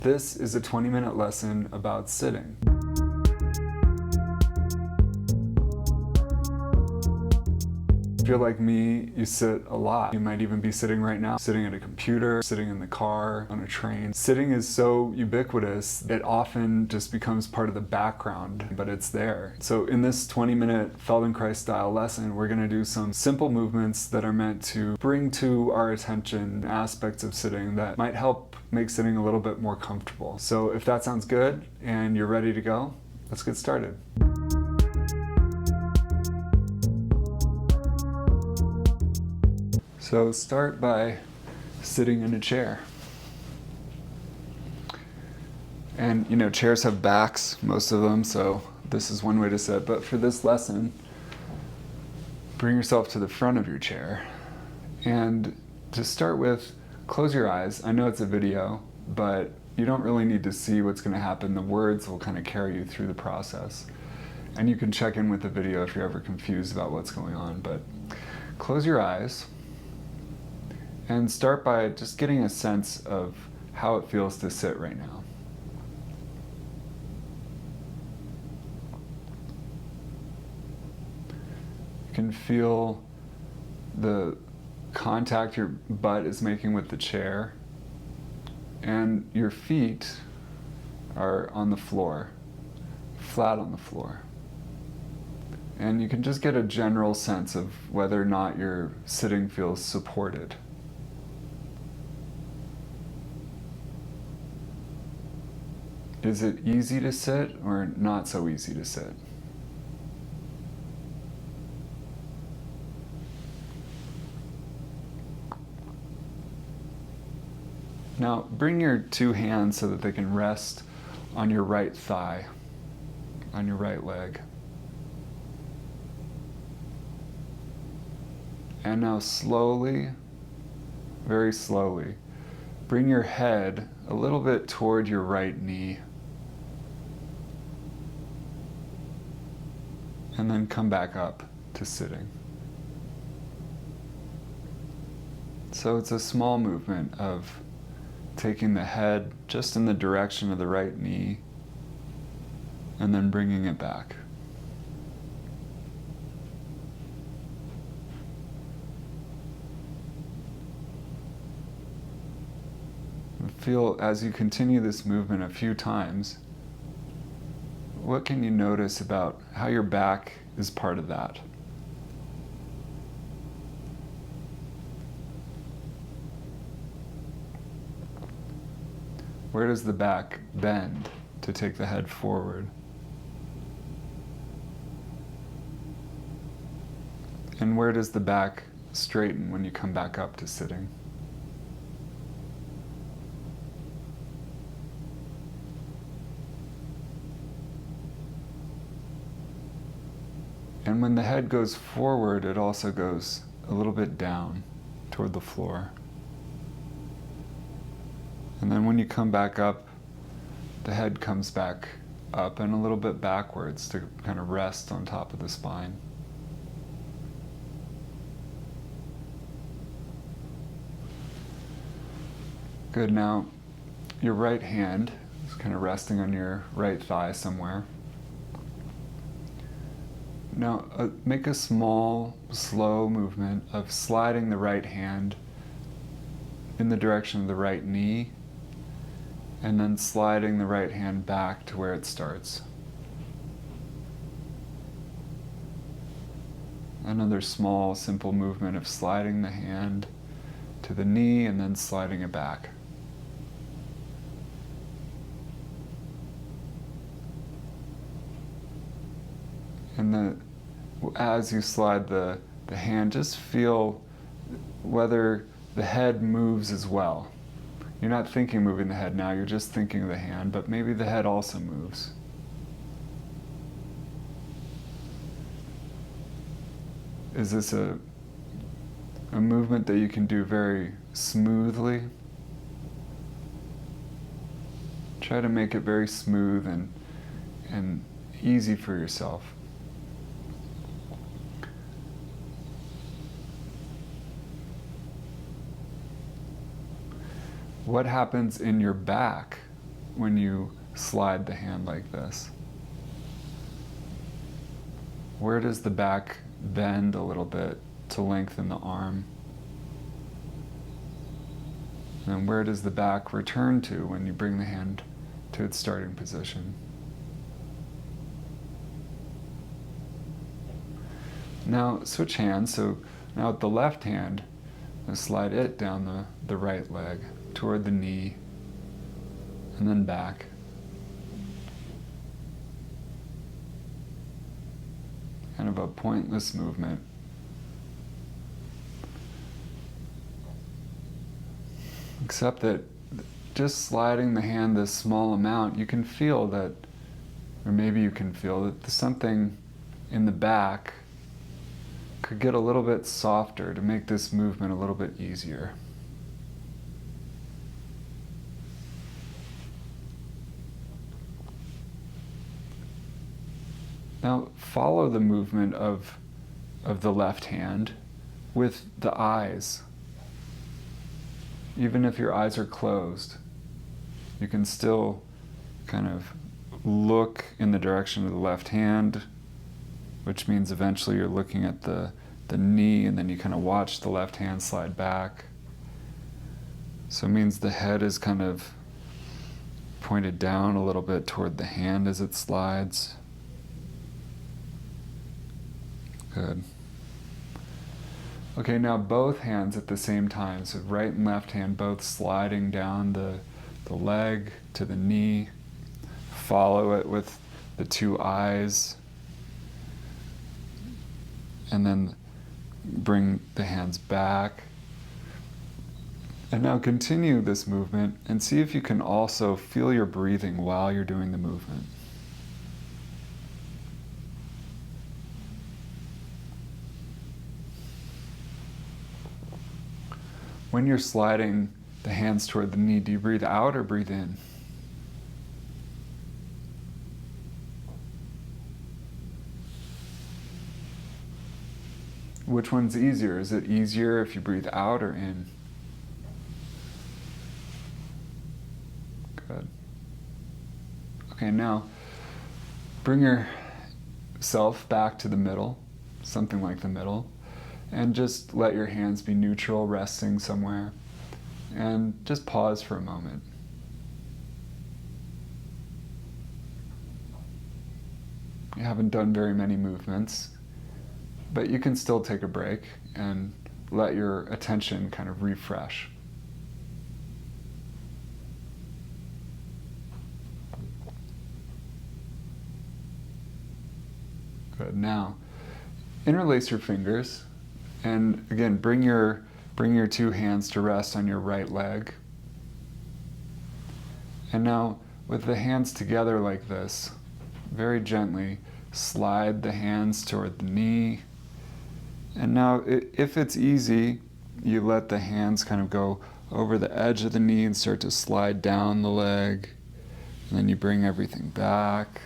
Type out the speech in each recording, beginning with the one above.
This is a 20-minute lesson about sitting. If you're like me, you sit a lot. You might even be sitting right now, sitting at a computer, sitting in the car, on a train. Sitting is so ubiquitous, it often just becomes part of the background, but it's there. So in this 20-minute Feldenkrais style lesson, we're gonna do some simple movements that are meant to bring to our attention aspects of sitting that might help make sitting a little bit more comfortable. So if that sounds good and you're ready to go, let's get started. So start by sitting in a chair. And you know, chairs have backs, most of them, so this is one way to sit. But for this lesson, bring yourself to the front of your chair. And to start with, close your eyes. I know it's a video, but you don't really need to see what's going to happen. The words will kind of carry you through the process. And you can check in with the video if you're ever confused about what's going on. But close your eyes. And start by just getting a sense of how it feels to sit right now. You can feel the contact your butt is making with the chair, and your feet are on the floor, flat on the floor. And you can just get a general sense of whether or not your sitting feels supported. Is it easy to sit or not so easy to sit? Now bring your two hands so that they can rest on your right thigh, on your right leg. And now slowly, very slowly, bring your head a little bit toward your right knee. And then come back up to sitting. So it's a small movement of taking the head just in the direction of the right knee and then bringing it back. Feel as you continue this movement a few times, what can you notice about how your back is part of that? Where does the back bend to take the head forward? And where does the back straighten when you come back up to sitting? And when the head goes forward, it also goes a little bit down toward the floor. And then when you come back up, the head comes back up and a little bit backwards to kind of rest on top of the spine. Good. Now, your right hand is kind of resting on your right thigh somewhere. Now, make a small, slow movement of sliding the right hand in the direction of the right knee, and then sliding the right hand back to where it starts. Another small, simple movement of sliding the hand to the knee and then sliding it back. And as you slide the hand, just feel whether the head moves as well. You're not thinking moving the head now, you're just thinking of the hand, but maybe the head also moves. Is this a movement that you can do very smoothly? Try to make it very smooth and easy for yourself. What happens in your back when you slide the hand like this? Where does the back bend a little bit to lengthen the arm? And where does the back return to when you bring the hand to its starting position? Now switch hands. So now with the left hand, slide it down the right leg toward the knee and then back. Kind of a pointless movement. Except that just sliding the hand this small amount, you can feel that, or maybe you can feel that something in the back could get a little bit softer to make this movement a little bit easier. Now follow the movement of the left hand with the eyes. Even if your eyes are closed, you can still kind of look in the direction of the left hand, which means eventually you're looking at the knee, and then you kind of watch the left hand slide back. So it means the head is kind of pointed down a little bit toward the hand as it slides. Good. Okay, now both hands at the same time, so right and left hand both sliding down the leg to the knee. Follow it with the two eyes. And then bring the hands back. And now continue this movement and see if you can also feel your breathing while you're doing the movement. When you're sliding the hands toward the knee, do you breathe out or breathe in? Which one's easier? Is it easier if you breathe out or in? Good. Okay, now bring yourself back to the middle, something like the middle, and just let your hands be neutral, resting somewhere, and just pause for a moment. You haven't done very many movements, but you can still take a break and let your attention kind of refresh. Good. Now, interlace your fingers, and again, bring your two hands to rest on your right leg. And now, with the hands together like this, very gently slide the hands toward the knee. And now, if it's easy, you let the hands kind of go over the edge of the knee and start to slide down the leg. And then you bring everything back.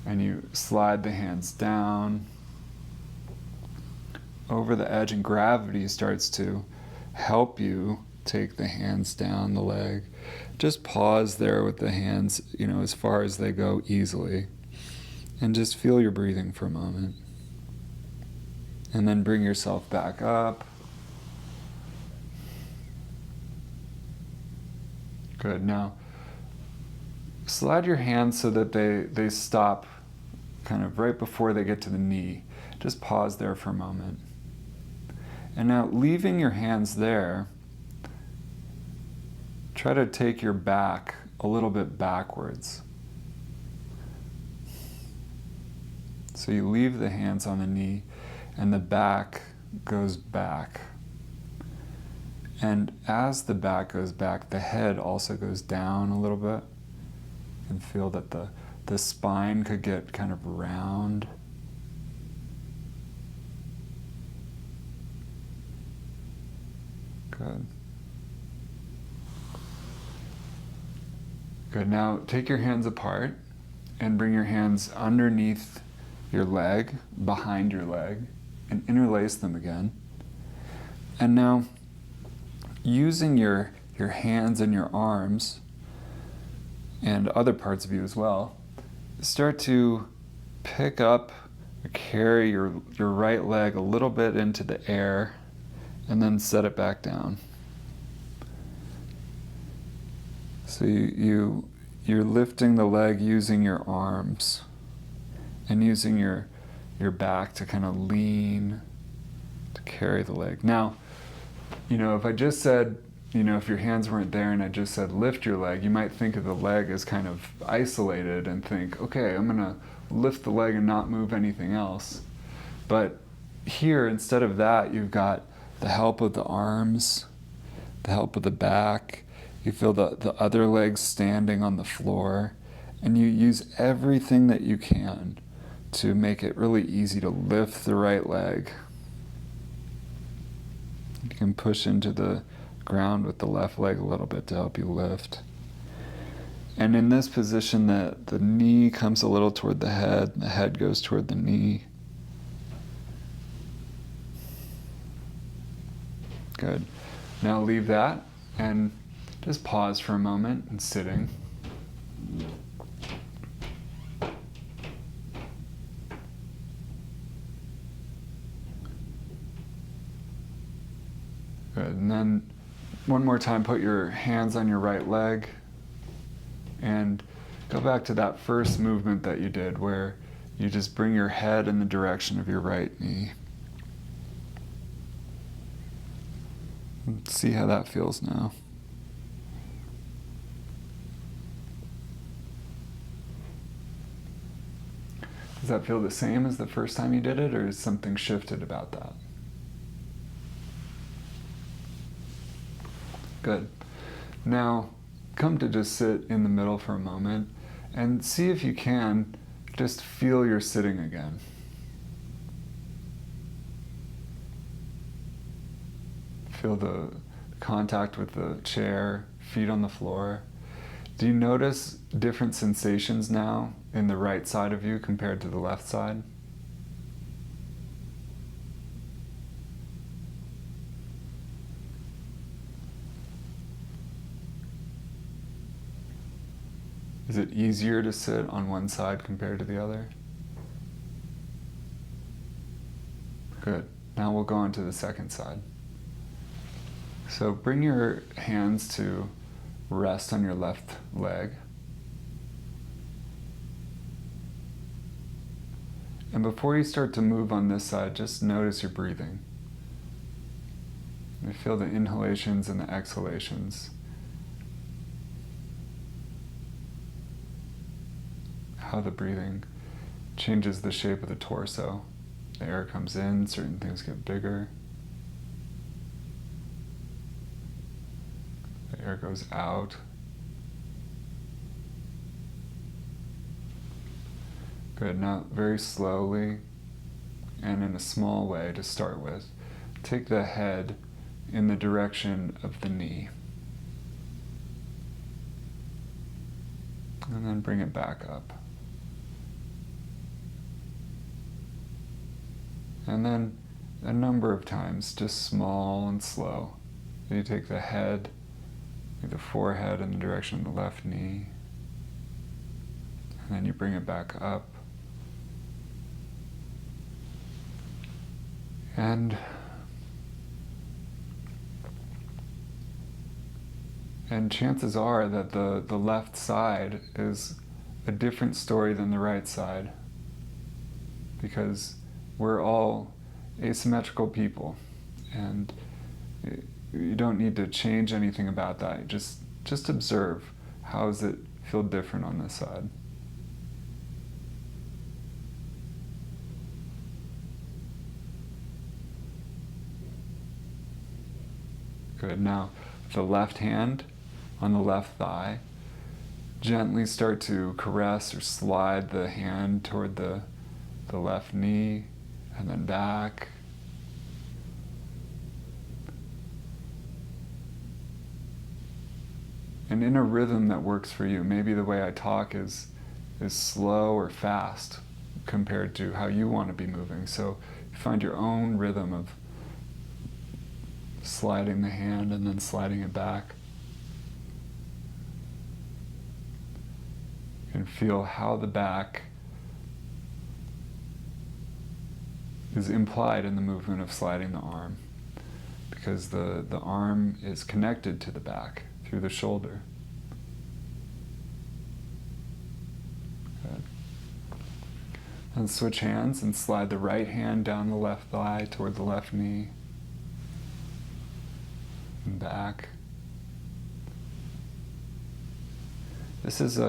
And you slide the hands down over the edge, and gravity starts to help you take the hands down the leg. Just pause there with the hands, as far as they go easily. And just feel your breathing for a moment. And then bring yourself back up. Good. Now, slide your hands so that they stop kind of right before they get to the knee. Just pause there for a moment. And now, leaving your hands there, try to take your back a little bit backwards. So you leave the hands on the knee, and the back goes back. And as the back goes back, the head also goes down a little bit. And feel that the spine could get kind of round. Good. Good. Now take your hands apart and bring your hands underneath your leg, behind your leg, and interlace them again. And now, using your your hands and your arms, and other parts of you as well, start to pick up or carry your right leg a little bit into the air and then set it back down. So you're lifting the leg using your arms and using your back to kind of lean to carry the leg. Now, if I just said, if your hands weren't there and I just said lift your leg, you might think of the leg as kind of isolated and think, okay, I'm gonna lift the leg and not move anything else. But here, instead of that, you've got the help of the arms, the help of the back. You feel the other leg standing on the floor, and you use everything that you can to make it really easy to lift the right leg. You can push into the ground with the left leg a little bit to help you lift. And in this position, the knee comes a little toward the head goes toward the knee. Good. Now leave that and just pause for a moment and sitting. Good. And then one more time, put your hands on your right leg and go back to that first movement that you did where you just bring your head in the direction of your right knee. And see how that feels now. Does that feel the same as the first time you did it, or is something shifted about that? Good. Now, come to just sit in the middle for a moment and see if you can just feel your sitting again. Feel the contact with the chair, feet on the floor. Do you notice different sensations now in the right side of you compared to the left side? Is it easier to sit on one side compared to the other? Good. Now we'll go on to the second side. So bring your hands to rest on your left leg. And before you start to move on this side, just notice your breathing. You feel the inhalations and the exhalations. How the breathing changes the shape of the torso. The air comes in, certain things get bigger. The air goes out. Good. Now, very slowly and in a small way to start with, take the head in the direction of the knee. And then bring it back up. And then a number of times, just small and slow. You take the head, the forehead in the direction of the left knee, and then you bring it back up. And chances are that the left side is a different story than the right side, because we're all asymmetrical people, and you don't need to change anything about that. Just observe, how does it feel different on this side? Good. Now, the left hand on the left thigh, gently start to caress or slide the hand toward the left knee, and then back. And in a rhythm that works for you. Maybe the way I talk is slow or fast compared to how you want to be moving. So you find your own rhythm of sliding the hand and then sliding it back. And feel how the back is implied in the movement of sliding the arm, because the arm is connected to the back through the shoulder. Good. And switch hands and slide the right hand down the left thigh toward the left knee. And back. This is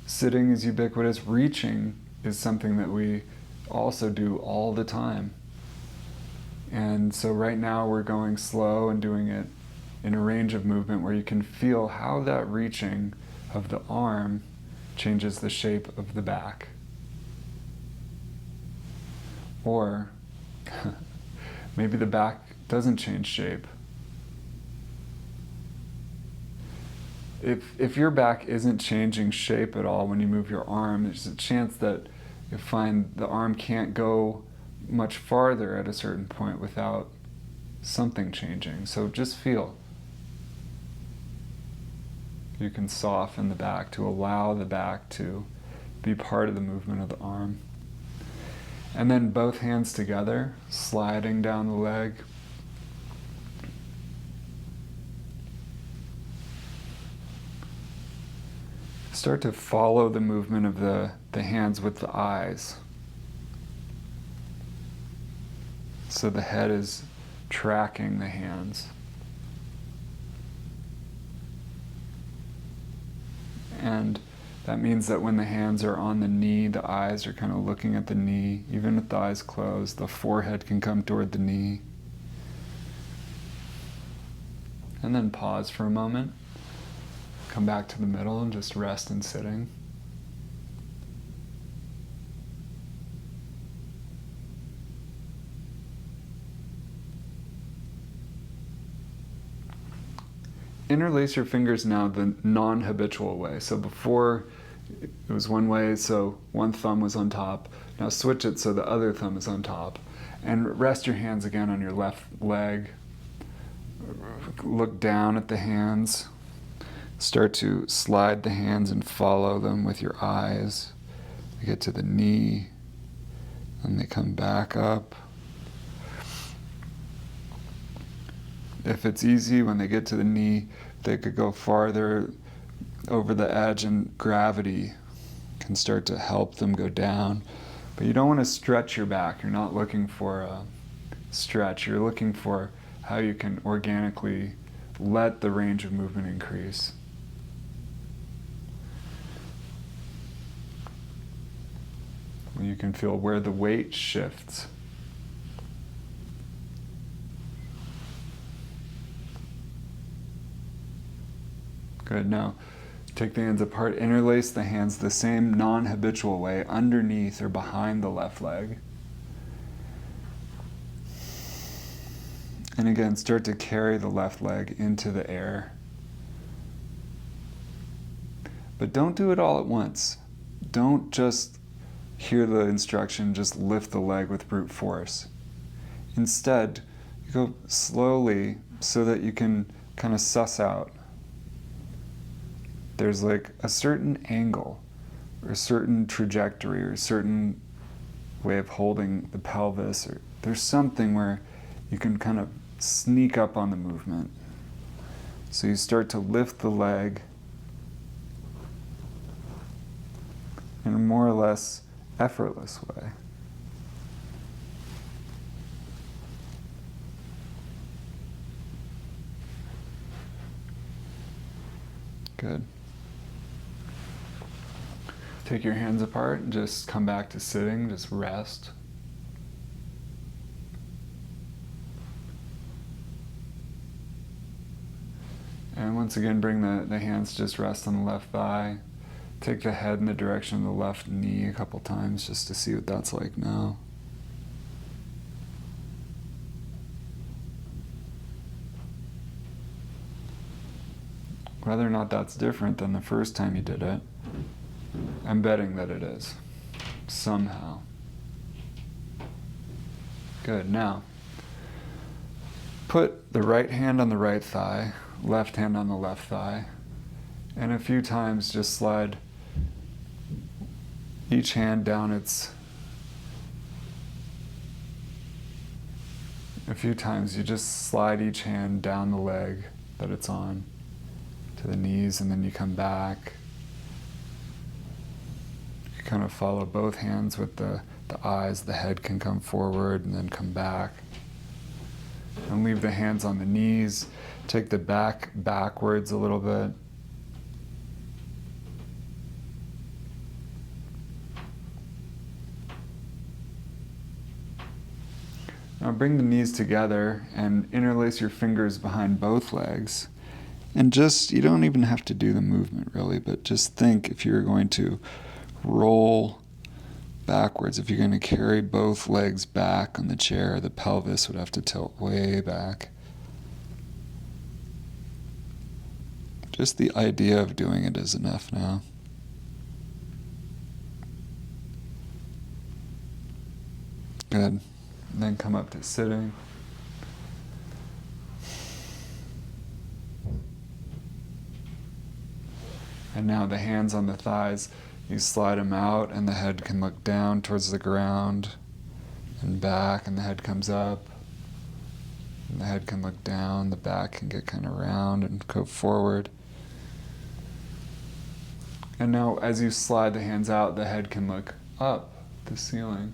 sitting is ubiquitous. Reaching is something that we also do all the time. And so right now we're going slow and doing it in a range of movement where you can feel how that reaching of the arm changes the shape of the back. Or maybe the back doesn't change shape. If your back isn't changing shape at all when you move your arm, there's a chance that you find the arm can't go much farther at a certain point without something changing. So just feel. You can soften the back to allow the back to be part of the movement of the arm. And then both hands together, sliding down the leg. Start to follow the movement of the hands with the eyes. So the head is tracking the hands. And that means that when the hands are on the knee, the eyes are kind of looking at the knee. Even with the eyes closed, the forehead can come toward the knee. And then pause for a moment. Come back to the middle and just rest in sitting. Interlace your fingers now the non-habitual way. So before it was one way, so one thumb was on top. Now switch it so the other thumb is on top. And rest your hands again on your left leg. Look down at the hands. Start to slide the hands and follow them with your eyes. They get to the knee, and they come back up. If it's easy, when they get to the knee, they could go farther over the edge, and gravity can start to help them go down. But you don't want to stretch your back. You're not looking for a stretch. You're looking for how you can organically let the range of movement increase. You can feel where the weight shifts. Good. Now, take the hands apart, interlace the hands the same non-habitual way, underneath or behind the left leg. And again, start to carry the left leg into the air. But don't do it all at once. Don't just hear the instruction, just lift the leg with brute force. Instead, you go slowly so that you can kind of suss out. There's like a certain angle, or a certain trajectory, or a certain way of holding the pelvis, or there's something where you can kind of sneak up on the movement. So you start to lift the leg in a more or less effortless way. Good. Take your hands apart and just come back to sitting, just rest. And once again, bring the hands, just rest on the left thigh. Take the head in the direction of the left knee a couple times just to see what that's like now. Whether or not that's different than the first time you did it, I'm betting that it is, somehow. Good. Now, put the right hand on the right thigh, left hand on the left thigh, And a few times just slide each hand down a few times you just slide each hand down the leg that it's on to the knees, and then you come back. You kind of follow both hands with the eyes. The head can come forward and then come back. And leave the hands on the knees. Take the back backwards a little bit. Now bring the knees together and interlace your fingers behind both legs. And just, you don't even have to do the movement really, but just think if you're going to roll backwards, if you're going to carry both legs back on the chair, the pelvis would have to tilt way back. Just the idea of doing it is enough now. Good. And then come up to sitting. And now the hands on the thighs, you slide them out and the head can look down towards the ground and back, and the head comes up. And the head can look down, the back can get kind of round and go forward. And now as you slide the hands out, the head can look up the ceiling.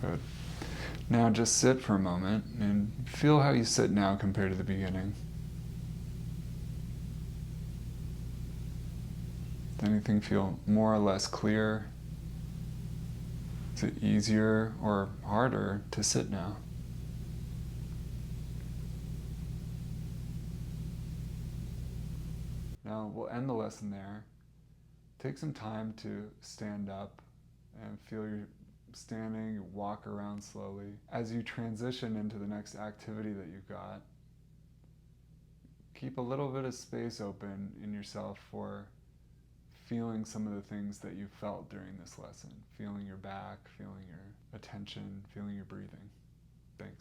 Good. Now just sit for a moment and feel how you sit now compared to the beginning. Does anything feel more or less clear? Is it easier or harder to sit now? Now we'll end the lesson there. Take some time to stand up and feel your standing, you walk around slowly. As you transition into the next activity that you've got, keep a little bit of space open in yourself for feeling some of the things that you felt during this lesson. Feeling your back, feeling your attention, feeling your breathing. Thanks.